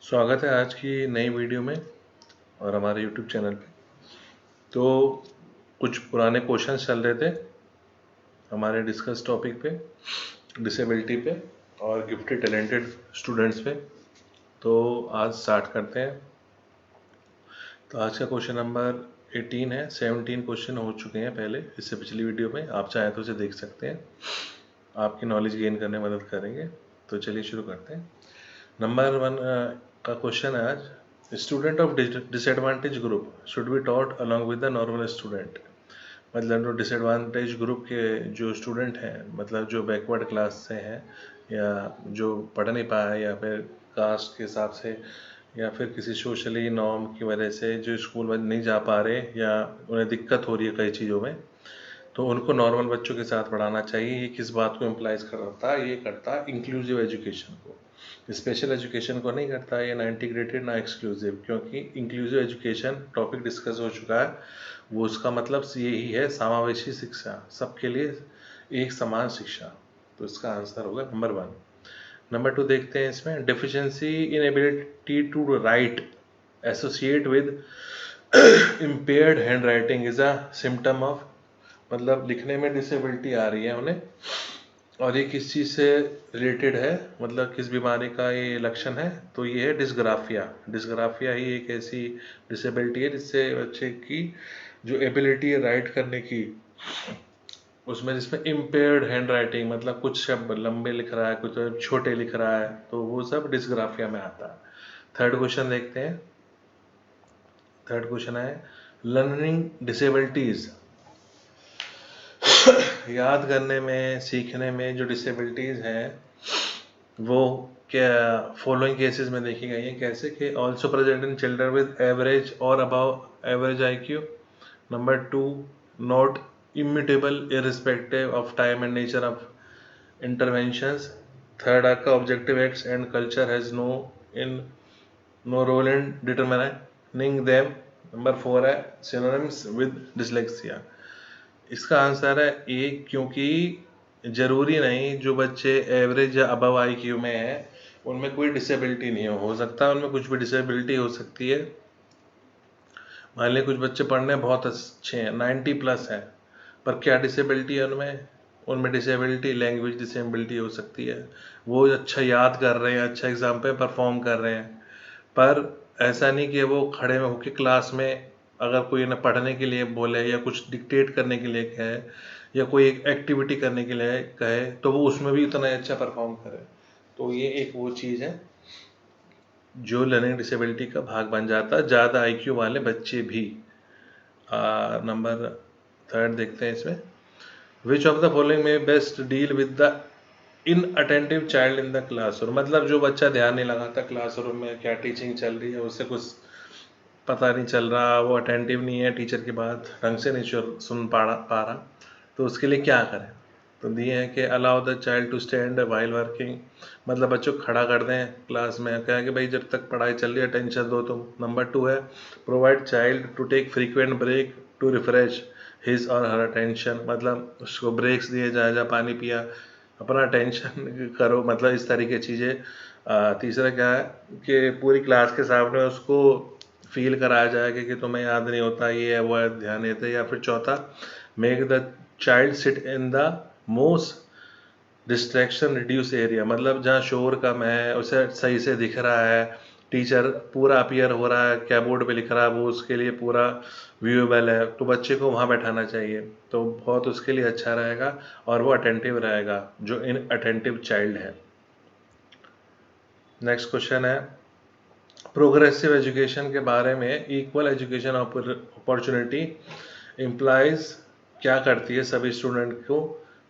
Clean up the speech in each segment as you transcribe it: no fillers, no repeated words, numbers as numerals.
स्वागत है आज की नई वीडियो में और हमारे यूट्यूब चैनल पे। तो कुछ पुराने क्वेश्चंस चल रहे थे हमारे डिस्कस टॉपिक पे, डिसेबिलिटी पे और गिफ्टेड टैलेंटेड स्टूडेंट्स पे। तो आज स्टार्ट करते हैं। तो आज का क्वेश्चन नंबर 18 है। 17 क्वेश्चन हो चुके हैं पहले इससे पिछली वीडियो में, आप चाहें तो उसे देख सकते हैं, आपकी नॉलेज गेन करने में मदद करेंगे। तो चलिए शुरू करते हैं। नंबर 1 का क्वेश्चन है आज, student of disadvantage group should be taught along with the normal student. मतलब जो डिसएडवांटेज ग्रुप के जो स्टूडेंट हैं, मतलब जो बैकवर्ड क्लास से हैं या जो पढ़ नहीं पाए या फिर कास्ट के हिसाब से या फिर किसी सोशली नॉर्म की वजह से जो स्कूल में नहीं जा पा रहे या उन्हें दिक्कत हो रही है कई चीज़ों में, तो उनको नॉर्मल बच्चों के साथ पढ़ाना चाहिए। ये किस बात को इम्प्लाइज करता है? ये करता है इंक्लूसिव एजुकेशन को, स्पेशल एजुकेशन को नहीं करता है। ये ना इंटीग्रेटेड ना एक्सक्लूसिव, क्योंकि इंक्लूसिव एजुकेशन टॉपिक डिस्कस हो चुका है, वो उसका मतलब यही है, समावेशी शिक्षा, सबके लिए एक समान शिक्षा। तो इसका आंसर होगा नंबर 1। नंबर 2 देखते हैं इसमें, deficiency in ability to write associate with impaired handwriting is a symptom of, मतलब लिखने में डिसेबिलिटी आ रही है उन्हें और ये किस चीज़ से रिलेटेड है, मतलब किस बीमारी का ये लक्षण है? तो ये है डिस्ग्राफिया। डिस्ग्राफिया ही एक ऐसी डिसेबिलिटी है जिससे बच्चे की जो एबिलिटी है राइट करने की, उसमें जिसमें इम्पेयर्ड हैंड राइटिंग, मतलब कुछ शब्द लंबे लिख रहा है, कुछ छोटे लिख रहा है, तो वो सब डिस्ग्राफिया में आता है। थर्ड क्वेश्चन देखते हैं। थर्ड क्वेश्चन है, लर्निंग डिसेबिलिटीज, याद करने में, सीखने में जो डिसेबिलिटीज़ हैं वो क्या फॉलोइंग केसेस में देखी गई है। कैसे कि also present in children with average और above average IQ। Number 2, not immutable irrespective of time and nature of interventions. Third आपका objective acts and culture has no role in determining them. Number 4 है synonyms with dyslexia. इसका answer है A, क्योंकि ज़रूरी नहीं जो बच्चे एवरेज या अबव IQ में हैं उनमें कोई डिसेबिलिटी नहीं हो सकता, उनमें कुछ भी डिसेबिलिटी हो सकती है। मान लीजिए कुछ बच्चे पढ़ने बहुत अच्छे हैं, 90+ है, पर क्या डिसेबिलिटी है उनमें? उनमें डिसेबिलिटी लैंग्वेज डिसेबिलिटी हो सकती है। वो अच्छा याद कर रहे हैं, अच्छा एग्ज़ाम पे परफॉर्म कर रहे हैं, पर ऐसा नहीं कि वो खड़े में होकर क्लास में अगर कोई ना पढ़ने के लिए बोले या कुछ डिक्टेट करने के लिए कहे या कोई एक एक्टिविटी करने के लिए कहे तो वो उसमें भी उतना अच्छा परफॉर्म करे। तो ये एक वो चीज़ है जो लर्निंग डिसेबिलिटी का भाग बन जाता है, ज़्यादा IQ वाले बच्चे भी। नंबर 3 देखते हैं इसमें, विच ऑफ द फॉलोइंग में best deal with the inattentive child in the classroom. मतलब जो बच्चा ध्यान नहीं लगाता क्लासरूम में क्या टीचिंग चल रही है, उससे कुछ पता नहीं चल रहा, वो अटेंटिव नहीं है, टीचर की बात ढंग से नहीं सुन पा रहा, तो उसके लिए क्या करें? तो दिए हैं कि allow the child to stand while working, मतलब बच्चों को खड़ा कर दें क्लास में, क्या है कि भाई जब तक पढ़ाई चल रही है अटेंशन दो तुम। नंबर 2 है provide child to take frequent break to refresh his or her attention, मतलब उसको ब्रेक्स दिए जाए, जा पानी पिया, अपना अटेंशन करो, मतलब इस तरह की चीज़ें। तीसरा क्या है कि पूरी क्लास के सामने उसको फील कराया जाए कि तुम्हें याद नहीं होता, ये है वो है, ध्यान देते। या फिर चौथा, make the child sit in the most distraction reduce area, मतलब जहाँ शोर कम है, उसे सही से दिख रहा है, टीचर पूरा अपीयर हो रहा है, क्या बोर्ड पे लिख रहा है वो उसके लिए पूरा व्यूएबल है, तो बच्चे को वहाँ बैठाना चाहिए, तो बहुत उसके लिए अच्छा रहेगा और वो अटेंटिव रहेगा जो इन अटेंटिव चाइल्ड है। नेक्स्ट क्वेश्चन है, प्रोग्रेसिव एजुकेशन के बारे में, इक्वल एजुकेशन अपॉर्चुनिटी इम्प्लाइज क्या करती है सभी स्टूडेंट को?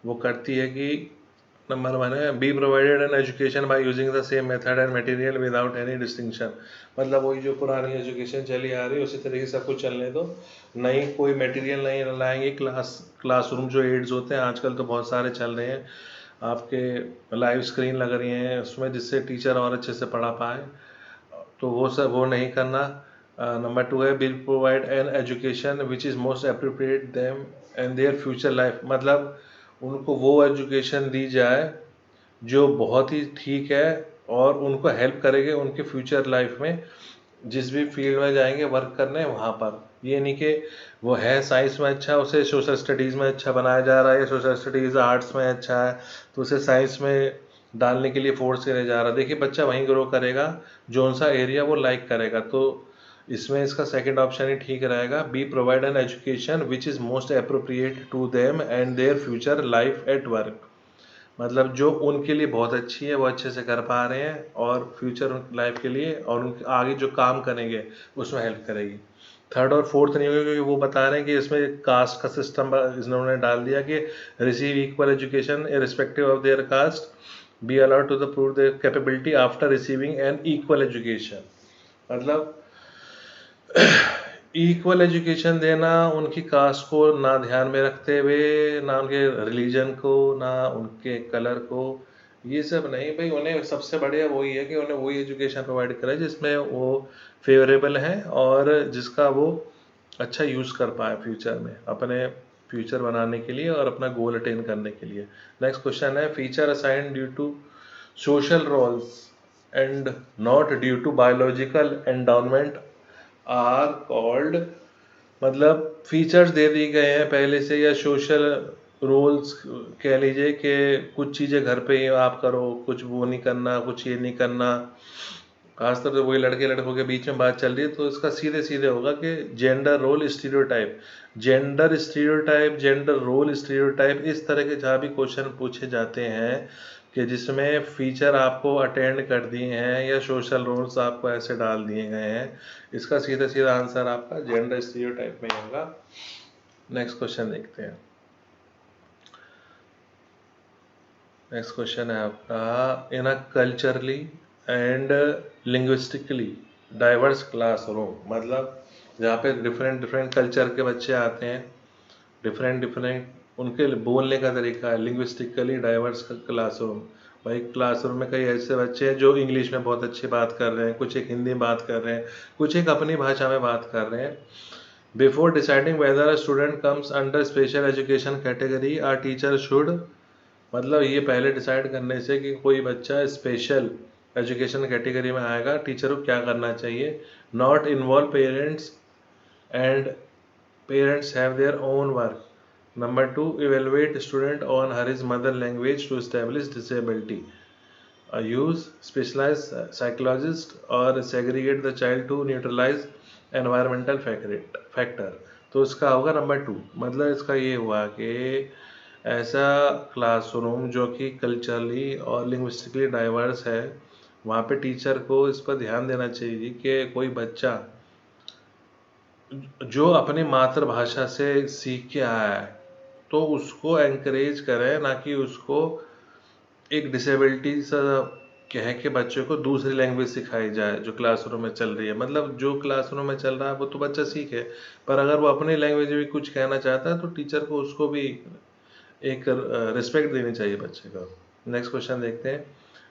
वो करती है कि नंबर 1 है be provided an education by using the same method and material without any distinction, मतलब वही जो पुरानी एजुकेशन चली आ रही है उसी तरीके से सब कुछ चलने दो, नहीं कोई मटेरियल नहीं लाएंगे। क्लासरूम जो एड्स होते हैं आजकल तो बहुत सारे चल रहे हैं, आपके लाइव स्क्रीन लग रही हैं उसमें, जिससे टीचर और अच्छे से पढ़ा पाए, तो वो सब वो नहीं करना। नंबर 2 है will provide an education which is most appropriate them and their future life, मतलब उनको वो एजुकेशन दी जाए जो बहुत ही ठीक है और उनको हेल्प करेंगे उनके फ्यूचर लाइफ में, जिस भी फील्ड में जाएंगे वर्क करने वहाँ पर। ये नहीं कि वो है साइंस में अच्छा, उसे सोशल स्टडीज़ में अच्छा बनाया जा रहा है, या सोशल स्टडीज़ आर्ट्स में अच्छा है तो उसे साइंस में डालने के लिए फोर्स किया जा रहा है। देखिए बच्चा वहीं ग्रो करेगा जो सा एरिया वो लाइक करेगा। तो इसमें इसका सेकंड ऑप्शन ही ठीक रहेगा, B provide an education which is most appropriate to them and their future life at work. मतलब जो उनके लिए बहुत अच्छी है वो अच्छे से कर पा रहे हैं, और फ्यूचर लाइफ के लिए और उनके आगे जो काम करेंगे उसमें हेल्प करेगी। थर्ड और फोर्थ नहीं होगा, क्योंकि वो बता रहे हैं कि इसमें कास्ट का सिस्टम इन्होंने डाल दिया कि receive equal education irrespective of their caste, be allowed to the prove their capability after receiving an equal education. मतलब इक्वल एजुकेशन देना उनकी कास्ट को ना ध्यान में रखते हुए, ना उनके रिलीजन को, ना उनके कलर को, ये सब नहीं भाई। उन्हें सबसे बढ़िया वही है कि उन्हें वही एजुकेशन प्रोवाइड कराए जिसमें वो फेवरेबल है और जिसका वो अच्छा यूज़ कर पाए फ्यूचर में, अपने फ्यूचर बनाने के लिए और अपना गोल अटेन करने के लिए। नेक्स्ट क्वेश्चन है, feature assign due to social roles and not due to biological endowment are called. मतलब फीचर्स दे दिए गए हैं पहले से, या सोशल रोल्स कह लीजिए कि कुछ चीज़ें घर पे ही आप करो, कुछ वो नहीं करना, कुछ ये नहीं करना, खासतौर से वही लड़के लड़कों के बीच में बात चल रही है तो इसका सीधे सीधे होगा कि gender role stereotype. Gender stereotype, gender role stereotype, इस तरह के जहाँ भी क्वेश्चन पूछे जाते हैं कि जिसमें फीचर आपको अटेंड कर दिए हैं या सोशल रोल्स आपको ऐसे डाल दिए गए हैं, इसका सीधा सीधा आंसर आपका जेंडर स्टीरियोटाइप में होगा। नेक्स्ट क्वेश्चन देखते हैं। नेक्स्ट क्वेश्चन है आपका, in a culturally and linguistically diverse classroom. मतलब जहाँ पे डिफरेंट डिफरेंट कल्चर के बच्चे आते हैं, डिफरेंट डिफरेंट उनके बोलने का तरीका है, लिंग्विस्टिकली डाइवर्स क्लासरूम। भाई क्लासरूम में कई ऐसे बच्चे हैं जो इंग्लिश में बहुत अच्छी बात कर रहे हैं, कुछ एक हिंदी में बात कर रहे हैं, कुछ एक अपनी भाषा में बात कर रहे हैं। Before deciding whether a student comes under special education category our teacher should. मतलब ये पहले डिसाइड करने से कि कोई बच्चा स्पेशल एजुकेशन कैटेगरी में आएगा, टीचर को क्या करना चाहिए, not involve parents and parents have their own work. Number 2, evaluate student on his mother language to establish disability. Use specialized psychologist or segregate the child to neutralize environmental factor. तो इसका होगा number 2। मतलब इसका ये हुआ कि ऐसा classroom जो कि कल्चरली और लिंग्विस्टिकली डाइवर्स है, वहाँ पे टीचर को इस पर ध्यान देना चाहिए कि कोई बच्चा जो अपनी मातृभाषा से सीख के आया है तो उसको एनकरेज करें, ना कि उसको एक डिसेबिलिटी सा कह के बच्चे को दूसरी लैंग्वेज सिखाई जाए जो क्लासरूम में चल रही है। मतलब जो क्लासरूम में चल रहा है वो तो बच्चा सीखे, पर अगर वो अपनी लैंग्वेज में भी कुछ कहना चाहता है तो टीचर को उसको भी एक रिस्पेक्ट देनी चाहिए बच्चे को। नेक्स्ट क्वेश्चन देखते हैं,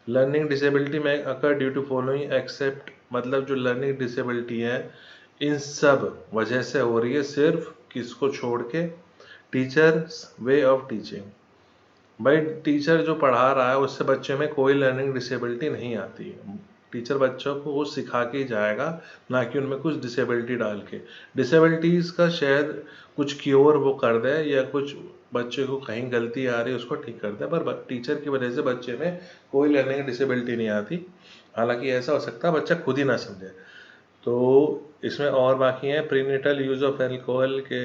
लर्निंग डिसेबिलिटी में occur due to following except. मतलब जो लर्निंग डिसेबिलिटी है इन सब वजह से हो रही है, सिर्फ किसको छोड़ के, टीचर्स वे ऑफ टीचिंग। भाई टीचर जो पढ़ा रहा है उससे बच्चे में कोई लर्निंग डिसेबिलिटी नहीं आती है। टीचर बच्चों को वो सिखा के ही जाएगा, ना कि उनमें कुछ डिसेबिलिटी डाल के। डिसेबिलिटीज़ का शायद कुछ क्योर वो कर दे, या कुछ बच्चे को कहीं गलती आ रही है उसको ठीक कर दे, पर टीचर की वजह से बच्चे में कोई लर्निंग डिसेबिलिटी नहीं आती। हालांकि ऐसा हो सकता है बच्चा खुद ही ना समझे। तो इसमें और बाकी हैं, प्रीनेटल यूज़ ऑफ एल्कोहल के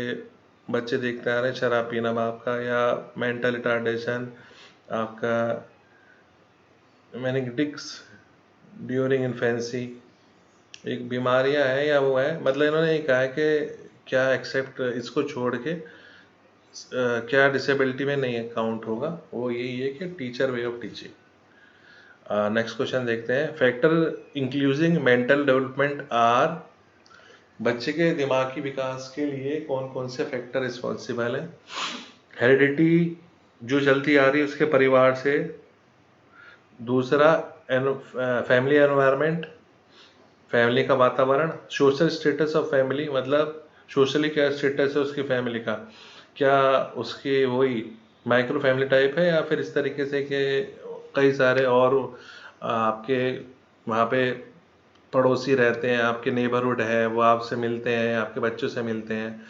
बच्चे देखते आ रहे हैं शराब पीना बाप का, या मेंटल रिटार्डेशन आपका, मेनिंगिटिक्स ड्यूरिंग इन्फेंसी, एक बीमारियां हैं या वो है। मतलब इन्होंने ये कहा है कि क्या एक्सेप्ट इसको छोड़ के क्या डिसेबिलिटी में नहीं काउंट होगा, वो यही है कि teacher way of teaching. Next question देखते हैं, factor including mental development are. बच्चे के दिमागी विकास के लिए कौन कौन से फैक्टर रिस्पॉन्सिबल हैं। हेरिडिटी जो चलती आ रही है उसके परिवार से, दूसरा फैमिली एनवायरनमेंट, फैमिली का वातावरण, सोशल स्टेटस ऑफ फैमिली, मतलब सोशली क्या स्टेटस है उसकी फैमिली का, क्या उसकी वही माइक्रो फैमिली टाइप है या फिर इस तरीके से कि कई सारे और आपके वहाँ पे पड़ोसी रहते हैं, आपके नेबरहुड है, वो आपसे मिलते हैं, आपके बच्चों से मिलते हैं,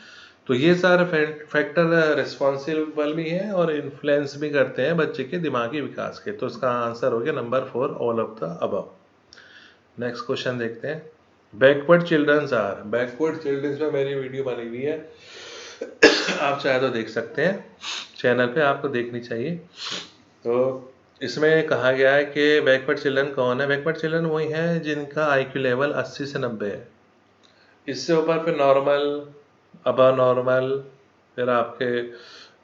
तो ये सारे फैक्टर रिस्पॉन्सिबल भी हैं और इन्फ्लुएंस भी करते हैं बच्चे के दिमागी विकास के। तो इसका आंसर हो गया number 4, all of the above. Next question देखते हैं। Backward childrens are, backward childrens में मेरी वीडियो बनी हुई है, आप चाहे तो देख सकते हैं, चैनल पे आपको देखनी चाहिए। तो इसमें कहा गया है कि बैकवर्ड चिल्ड्रन कौन है। बैकवर्ड चिल्ड्रन वही हैं जिनका आईक्यू लेवल 80 से 90 है। इससे ऊपर फिर नॉर्मल, अबव नॉर्मल, फिर आपके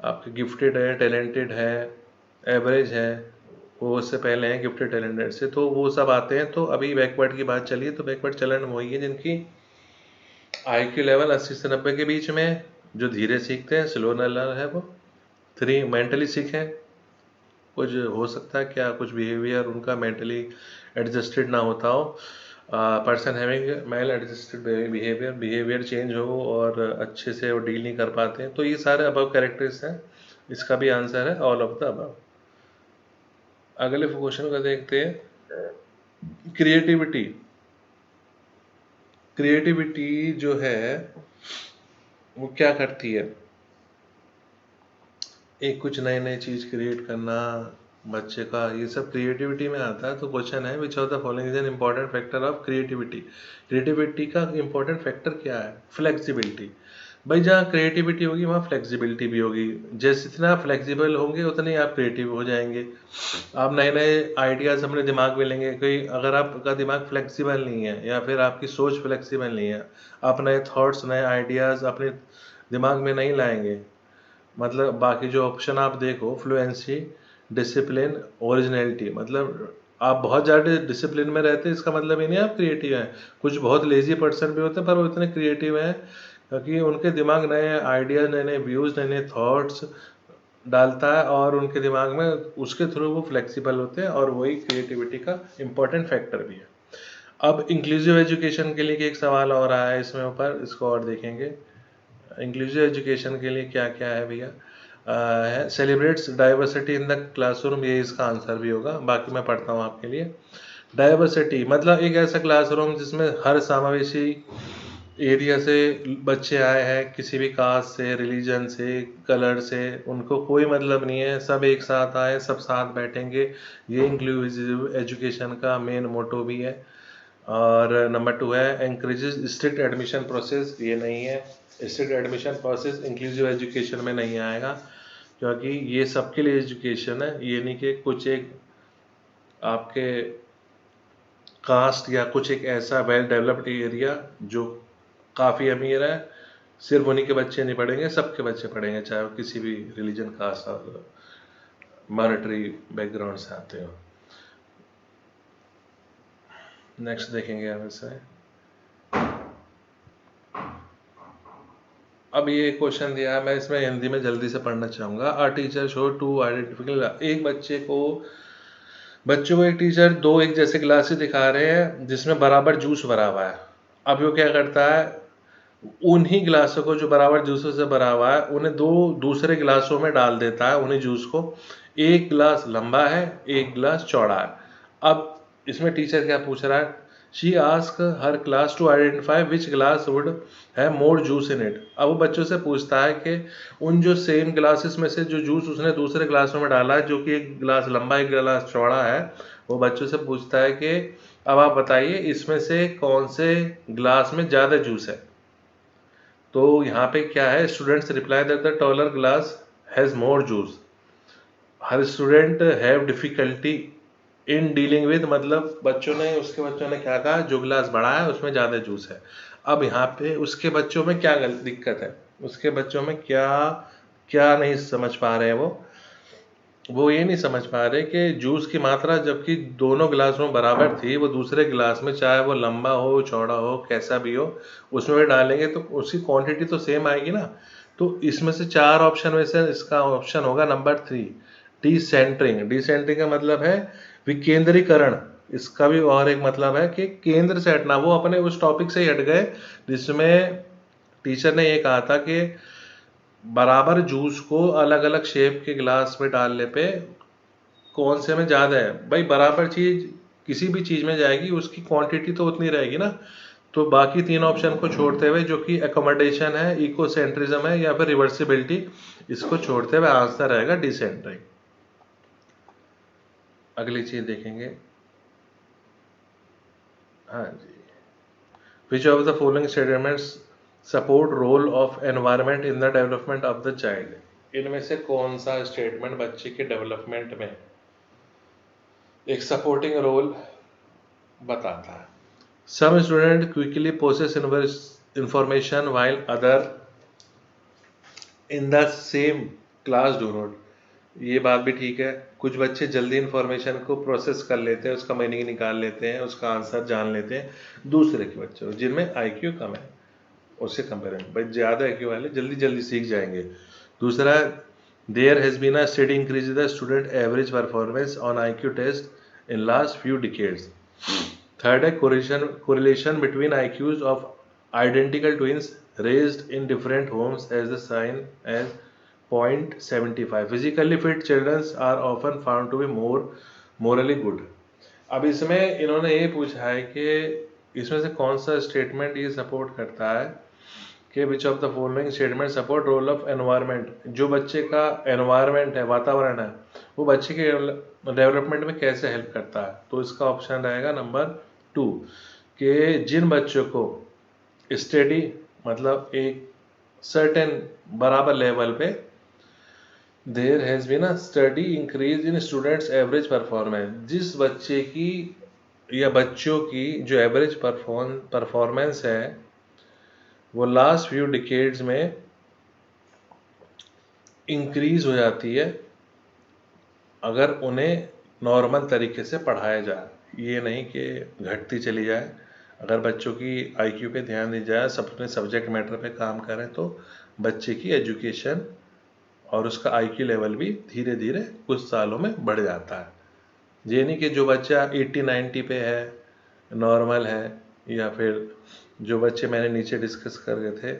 आपके गिफ्टेड है, टैलेंटेड है, एवरेज है, वो उससे पहले हैं गिफ्टेड टैलेंटेड से, तो वो सब आते हैं। तो अभी बैकवर्ड की बात चली है, तो बैकवर्ड चिल्ड्रन वही है जिनकी आईक्यू लेवल 80 से 90 के बीच में, जो धीरे सीखते हैं, स्लो लर्नर है वो। 3 मेंटली सीखें, कुछ हो सकता है क्या कुछ बिहेवियर उनका मेंटली एडजस्टेड ना होता हो, person having maladjusted behaviour change हो और अच्छे से वो डील नहीं कर पाते हैं। तो ये सारे अबव कैरेक्टर्स हैं, इसका भी आंसर है ऑल ऑफ द अबव। अगले क्वेश्चन को देखते हैं। क्रिएटिविटी, क्रिएटिविटी जो है वो क्या करती है, एक कुछ नए नए चीज़ क्रिएट करना बच्चे का, ये सब क्रिएटिविटी में आता है। तो क्वेश्चन है विच of the following is an important factor of creativity. Creativity का इंपॉर्टेंट फैक्टर क्या है? फ्लेक्सिबिलिटी। भाई जहाँ क्रिएटिविटी होगी वहाँ फ्लेक्सिबिलिटी भी होगी। जैसे जितना आप फ्लेक्सिबल होंगे उतने ही आप क्रिएटिव हो जाएंगे। आप नए नए आइडियाज़ अपने दिमाग में लेंगे। कोई अगर आपका दिमाग फ्लेक्सिबल नहीं है या फिर आपकी सोच फ्लेक्सिबल नहीं है, आप नए थॉट्स, नए आइडियाज़ अपने दिमाग में नहीं लाएंगे, मतलब बाकी जो ऑप्शन आप देखो, फ्लुएंसी, डिसिप्लिन, ओरिजिनलिटी, मतलब आप बहुत ज़्यादा डिसिप्लिन में रहते हैं, इसका मतलब ये नहीं आप क्रिएटिव हैं। कुछ बहुत लेजी पर्सन भी होते हैं पर वो इतने क्रिएटिव हैं क्योंकि उनके दिमाग नए आइडियाज़, नए नए व्यूज़, नए नए थॉट्स डालता है और उनके दिमाग में उसके थ्रू वो फ्लेक्सिबल होते हैं, और वही क्रिएटिविटी का इम्पोर्टेंट फैक्टर भी है। अब इंक्लूसिव एजुकेशन के लिए एक सवाल और आया है इसमें ऊपर, इसको और देखेंगे। इंक्लूसिव एजुकेशन के लिए क्या क्या है भैया, है celebrates diversity in the classroom, ये इसका आंसर भी होगा। बाकी मैं पढ़ता हूँ आपके लिए। डाइवर्सिटी मतलब एक ऐसा क्लासरूम जिसमें हर समावेशी एरिया से बच्चे आए हैं, किसी भी कास्ट से, रिलीजन से, कलर से, उनको कोई मतलब नहीं है, सब एक साथ आए, सब साथ बैठेंगे। ये इंक्लूसिव एजुकेशन का मेन मोटो भी है। और नंबर 2 है एनकरेजेस स्ट्रिक्ट एडमिशन प्रोसेस, ये नहीं है। Strict admission process inclusive education में नहीं आएगा क्योंकि ये सबके लिए एजुकेशन है, ये नहीं कि कुछ एक आपके कास्ट या कुछ एक ऐसा वेल डेवलप्ड एरिया जो काफ़ी अमीर है, सिर्फ उन्हीं के बच्चे नहीं पढ़ेंगे, सबके बच्चे पढ़ेंगे, चाहे वो किसी भी रिलीजन, कास्ट और मॉनेटरी बैकग्राउंड से आते हो। नेक्स्ट देखेंगे हम इसमें। अब ये क्वेश्चन दिया है, मैं इसमें हिंदी में जल्दी से पढ़ना चाहूँगा। अ टीचर शो टू आइडेंटिफिकल, एक बच्चों को एक टीचर दो एक जैसे गिलासेस दिखा रहे हैं जिसमें बराबर जूस भरा हुआ है। अब वो क्या करता है, उन्हीं गिलासों को जो बराबर जूसों से भरा हुआ है उन्हें दो दूसरे गिलासों में डाल देता है उन्हीं जूस को। एक गिलास लंबा है, एक गिलास चौड़ा है। अब इसमें टीचर क्या पूछ रहा है, she ask her class to identify which glass would है मोर जूस इन इट। अब वो बच्चों से पूछता है कि उन जो सेम ग्लासेस में से जो जूस उसने दूसरे ग्लासों में डाला है, जो कि एक गिलास लंबा एक गिलास चौड़ा है, वो बच्चों से पूछता है कि अब आप बताइए इसमें से कौन से ग्लास में ज़्यादा जूस है। तो यहाँ पे क्या है, students reply that the taller glass has more juice. Her student have difficulty in dealing with, मतलब बच्चों ने क्या कहा, जो गिलास बड़ा है उसमें ज़्यादा जूस है। अब यहाँ पे उसके बच्चों में क्या दिक्कत है, उसके बच्चों में क्या क्या नहीं समझ पा रहे हैं, वो ये नहीं समझ पा रहे कि जूस की मात्रा जबकि दोनों गिलासों में बराबर थी, वो दूसरे गिलास में चाहे वो लंबा हो, चौड़ा हो, कैसा भी हो, उसमें भी डालेंगे तो उसकी क्वांटिटी तो सेम आएगी ना। तो इसमें से 4 ऑप्शन में से इसका ऑप्शन होगा नंबर 3, डिसेंटरिंग। डिसेंटरिंग का मतलब है विकेंद्रीकरण। इसका भी और एक मतलब है कि केंद्र से हटना, वो अपने उस टॉपिक से ही हट गए जिसमें टीचर ने ये कहा था कि बराबर जूस को अलग अलग शेप के गिलास में डालने पे कौन से में ज़्यादा है। भाई बराबर चीज़ किसी भी चीज़ में जाएगी उसकी क्वांटिटी तो उतनी रहेगी ना। तो बाकी 3 ऑप्शन को छोड़ते हुए, जो कि एकोमोडेशन है, इकोसेंट्रिज्म है या फिर रिवर्सिबिलिटी, इसको छोड़ते हुए आंसर रहेगा डिसेंट्रिक। अगली चीज देखेंगे, हाँ जी, which of the following statements support role of environment in the development of the child. इनमें से कौन सा स्टेटमेंट बच्चे के डेवलपमेंट में एक सपोर्टिंग रोल बताता है? Some student quickly process information while other in the same class do not। ये बात भी ठीक है, कुछ बच्चे जल्दी इंफॉर्मेशन को प्रोसेस कर लेते हैं, उसका मीनिंग निकाल लेते हैं, उसका आंसर जान लेते हैं, दूसरे के बच्चों जिनमें आईक्यू कम है उससे कंपेयर भाई ज़्यादा आईक्यू वाले जल्दी जल्दी सीख जाएंगे। दूसरा, there has been a study increase the student average performance on IQ test in last few decades. Third है, correlation between IQs of identical twins raised in different homes as the sign as 0.75. Physically fit children are often found to be more morally good। अब इसमें इन्होंने ये पूछा है कि इसमें से कौन सा स्टेटमेंट ये सपोर्ट करता है कि which of the following statement support role of environment. जो बच्चे का एनवायरनमेंट है, वातावरण है, वो बच्चे के डेवलपमेंट में कैसे हेल्प करता है। तो इसका ऑप्शन रहेगा नंबर 2 कि जिन बच्चों को स्टडी मतलब एक सर्टेन बराबर लेवल पे there has been a study increase in students average performance, जिस बच्चे की या बच्चों की जो एवरेज परफॉर्मेंस है वो लास्ट फ्यू डिकेड्स में इंक्रीज हो जाती है अगर उन्हें नॉर्मल तरीके से पढ़ाया जाए। ये नहीं कि घटती चली जाए। अगर बच्चों की आईक्यू पे ध्यान दी जाए, सब अपने सब्जेक्ट मैटर पे काम करें, तो बच्चे की एजुकेशन और उसका आईक्यू लेवल भी धीरे धीरे कुछ सालों में बढ़ जाता है। ये नहीं कि जो बच्चा 80-90 पे है, नॉर्मल है, या फिर जो बच्चे मैंने नीचे डिस्कस कर रहे थे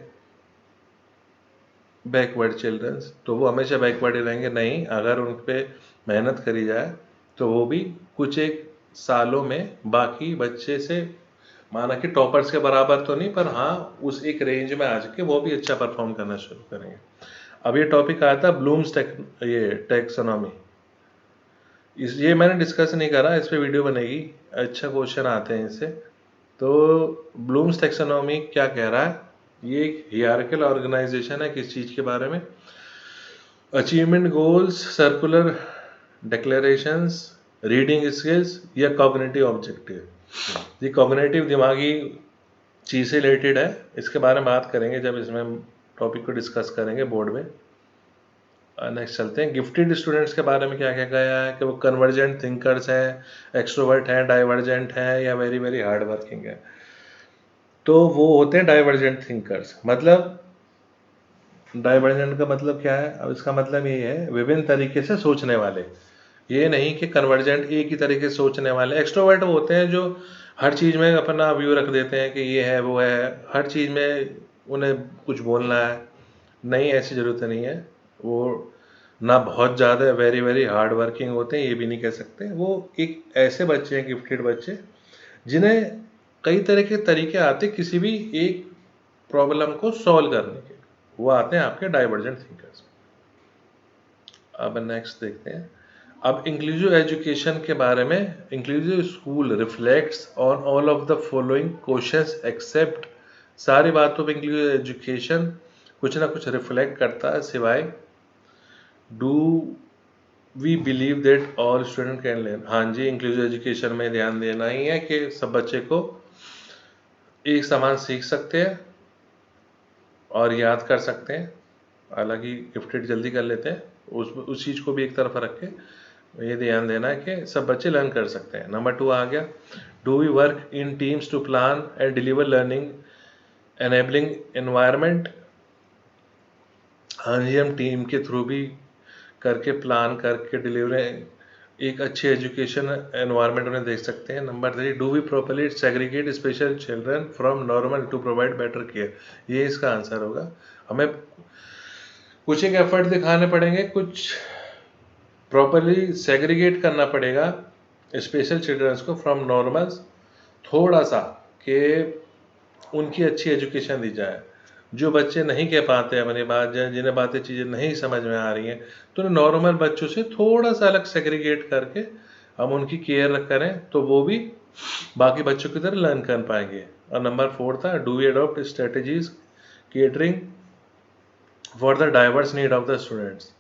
बैकवर्ड चिल्ड्रंस, तो वो हमेशा बैकवर्ड ही रहेंगे। नहीं, अगर उन पर मेहनत करी जाए तो वो भी कुछ एक सालों में बाकी बच्चे से, माना कि टॉपर्स के बराबर तो नहीं, पर हाँ उस एक रेंज में आ जाके वो भी अच्छा परफॉर्म करना शुरू करेंगे। अब ये टॉपिक आया था ब्लूम्स टैक्सोनॉमी। ये मैंने डिस्कस नहीं करा, इस पर वीडियो बनेगी, अच्छा क्वेश्चन आते हैं इससे। तो ब्लूम्स टैक्सोनॉमी क्या कह रहा है? ये एक हियरार्किकल ऑर्गेनाइजेशन है किस चीज़ के बारे में? Achievement goals, circular declarations, reading skills या कॉग्निटिव ऑब्जेक्टिव। ये कॉग्निटिव दिमागी चीज़ से रिलेटेड है, इसके बारे में बात करेंगे जब इसमें टॉपिक को डिस्कस करेंगे बोर्ड में। नेक्स्ट चलते हैं, गिफ्टेड स्टूडेंट्स के बारे में क्या क्या गया है कि वो कन्वर्जेंट थिंकर्स हैं, एक्सट्रोवर्ट हैं, डाइवर्जेंट हैं या वेरी वेरी हार्ड वर्किंग है। तो वो होते हैं डाइवर्जेंट थिंकर्स। मतलब डाइवर्जेंट का मतलब क्या है? अब इसका मतलब ये है विभिन्न तरीके से सोचने वाले। ये नहीं कि कन्वर्जेंट एक ही तरीके से सोचने वाले। एक्सट्रोवर्ट वो होते हैं जो हर चीज़ में अपना व्यू रख देते हैं कि ये है वो है, हर चीज़ में उन्हें कुछ बोलना है। नहीं, ऐसी ज़रूरत नहीं है। वो ना बहुत ज़्यादा वेरी वेरी हार्ड वर्किंग होते हैं, ये भी नहीं कह सकते। वो एक ऐसे बच्चे हैं, गिफ्टेड बच्चे, जिन्हें कई तरह के तरीके आते किसी भी एक प्रॉब्लम को सॉल्व करने के, वो आते हैं आपके डाइवर्जेंट थिंकर्स। अब नेक्स्ट देखते हैं, अब इंक्लूसिव एजुकेशन के बारे में। Inclusive school reflects on all of the following questions except. सारी बातों पे इंक्लूसिव एजुकेशन कुछ ना कुछ रिफ्लेक्ट करता है, सिवाय do we believe that all student can learn. हाँ जी, इंक्लूसिव एजुकेशन में ध्यान देना ही है कि सब बच्चे को एक समान सीख सकते हैं और याद कर सकते हैं। हालांकि गिफ्टेड जल्दी कर लेते हैं, उस चीज़ को भी एक तरफ रख के ये ध्यान देना है कि सब बच्चे लर्न कर सकते हैं। नंबर 2 आ गया, do we work in teams to plan and deliver learning enabling environment. हाँ जी, हम टीम के थ्रू भी करके प्लान करके डिलीवर एक अच्छी एजुकेशन एनवायरनमेंट उन्हें देख सकते हैं। Number 3, do we properly segregate special children from normal to provide better care. ये इसका आंसर होगा। हमें कुछ एक एफर्ट दिखाने पड़ेंगे, कुछ प्रॉपरली सेग्रीगेट करना पड़ेगा स्पेशल चिल्ड्रंस को फ्रॉम नॉर्मल्स थोड़ा सा कि उनकी अच्छी एजुकेशन दी जाए। जो बच्चे नहीं कह पाते अपनी बात, जिन्हें बातें चीज़ें नहीं समझ में आ रही हैं, तो नॉर्मल बच्चों से थोड़ा सा अलग सेग्रीगेट करके हम उनकी केयर करें, तो वो भी बाकी बच्चों की तरह लर्न कर पाएंगे। और नंबर 4 था, do we adopt strategies catering for the diverse need of the students.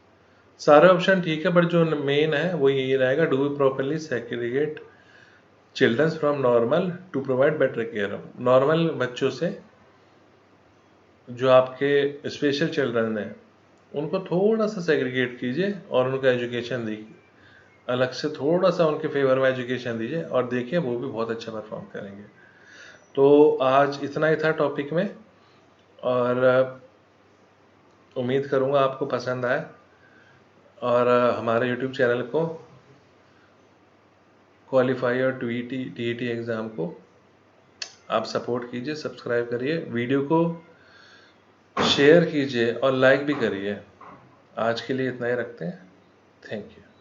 सारे ऑप्शन ठीक है, बट जो मेन है वो यही रहेगा, do we properly segregate childrens from normal to provide better care. Normal बच्चों से जो आपके स्पेशल चिल्ड्रन हैं उनको थोड़ा सा सेग्रीगेट कीजिए और उनको एजुकेशन दी, अलग से थोड़ा सा उनके फेवर में एजुकेशन दीजिए, और देखिए वो भी बहुत अच्छा परफॉर्म करेंगे। तो आज इतना ही था टॉपिक में, और उम्मीद करूँगा आपको पसंद आए, और हमारे यूट्यूब चैनल को क्वालिफाई और टीईटी एग्ज़ाम को आप सपोर्ट कीजिए, सब्सक्राइब करिए, वीडियो को शेयर कीजिए और लाइक भी करिए। आज के लिए इतना ही रखते हैं। Thank you.